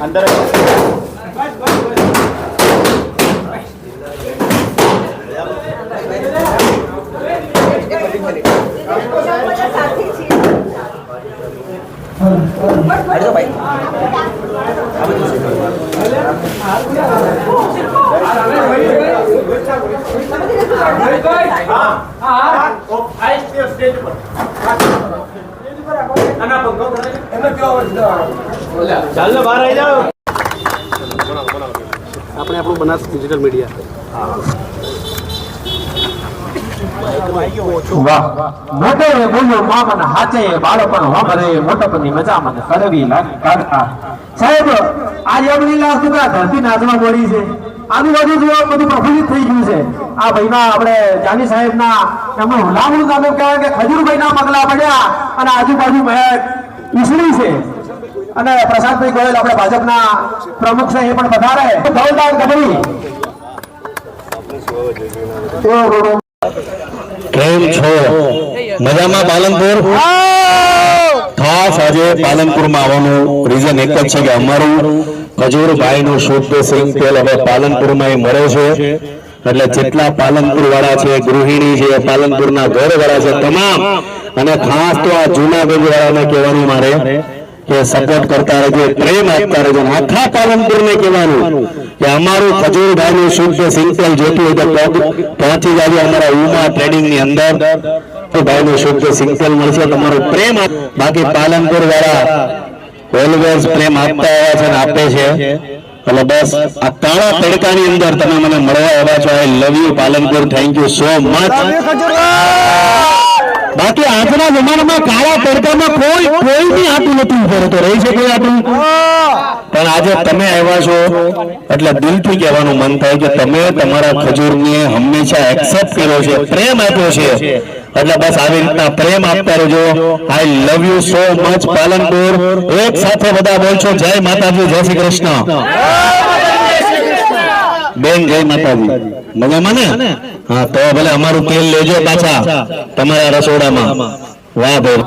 अंदर ચાલો બહાર આવી જાઓ આપણે આપણું બનાસ ડિજિટલ મીડિયા વાહ મોટે બોલ્યો મામન હાચે બાળપણ હોમરે મોટપની મજા મને કરવી લાગી કાઢતા સાહેબ આજે અમની લાશ તો ધરતી નાચવા મળી છે આજુબાજુ જો બધું પ્રફુલ્લિત થઈ ગયું છે આ ભાઈના આપણે જાની સાહેબના એમનું હુલામણું કામ કહેવાય કે ખજૂરભાઈના પગલા પડ્યા અને આજુબાજુ મહેક ઈસડી છે અને પ્રસાદભાઈ ગોયલ આપણે ભાજપના પ્રમુખ છે એ પણ પધારે ધવલદાર ગઢવી કેમ છો મજામાં પાલનપુર ખાસ આજે પાલનપુરમાં આવવાનું રીઝન એક જ છે કે અમારું ખજૂરભાઈનું શુદ્ધ સિંગ તેલ હવે પાલનપુરમાં મળે છે એટલે જેટલા પાલનપુર વાળા છે ગૃહિણી છે પાલનપુરના ઘર વાળા છે તમામ અને ખાસ તો આ જૂનાગઢ વાળાને કહેવાનું મારે કે સપોર્ટ કરતા રહેજો પ્રેમ આપતા રહેજો આખા પાલનપુરને કહેવાનું કે અમારું ખજૂરભાઈનું શુદ્ધ સિંગ તેલ જોતું હોય તો પહોંચી જાય અમારા ઉમા ટ્રેડિંગ ની અંદર તો ભાઈનું શુદ્ધ સિંગ તેલ મળશે તમારો પ્રેમ બાકી પાલનપુર વાળા ઓલવેઝ પ્રેમ આપતા આવ્યા છે અને આપે છે એટલે બસ આ કાળા તડકાની અંદર તમે મને મળવા આવ્યા છો I love you Palanpur thank you so much બાકી આજના જમાનામાં કાળા તડકામાં કોઈ બી આટલું નથી ઉભો તો રહી છે કોઈ આટલું પણ આજે તમે આવ્યા છો એટલે દિલથી કહેવાનું મન થાય કે તમે તમારા ખજૂરને હંમેશા એક્સેપ્ટ કર્યો છે પ્રેમ આપ્યો છે એટલે બસ આવી રીતના પ્રેમ આપતા રહેજો I love you so much Palanpur એક સાથે બધા બોલશો જય માતાજી જય શ્રી કૃષ્ણ બેન જય માતાજી મજામાં ને હા તો ભલે અમારું તેલ લેજો પાછા તમારા રસોડામાં વાહ ભાઈ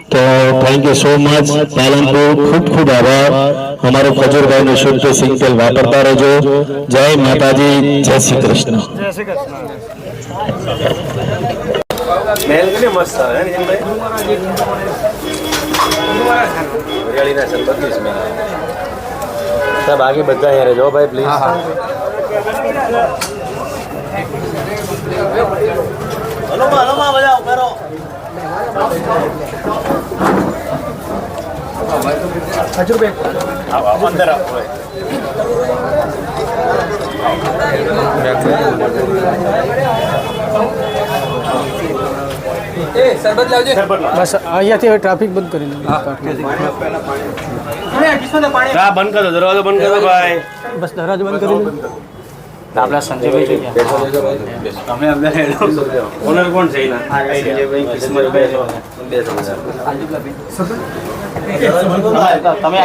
તો thank you so much Palanpur ખૂબ ખૂબ આભાર અમારું ખજૂરભાઈનું શુદ્ધ સિંગ તેલ વાપરતા રહેજો જય માતાજી જય શ્રી કૃષ્ણ મહેલ કેટલી મસ્ત આવે ને હરિયાળીના છે 32 મહેલ સાહેબ આગે બધા યાર જો ભાઈ પ્લીઝ હલો માં બજાવ કરો ખજૂરભાઈ આવો અંદર આવો એ સરબત લાવજો બસ અહીંયાથી ટ્રાફિક બંધ કરી લો હા બંધ કરો દરવાજો બંધ કરો ભાઈ બસ દરવાજો બંધ કરી લો આપણા સંજયભાઈ તમે અંદર ઓનર કોણ છે એના સંજયભાઈ કિસ્મતભાઈ તમે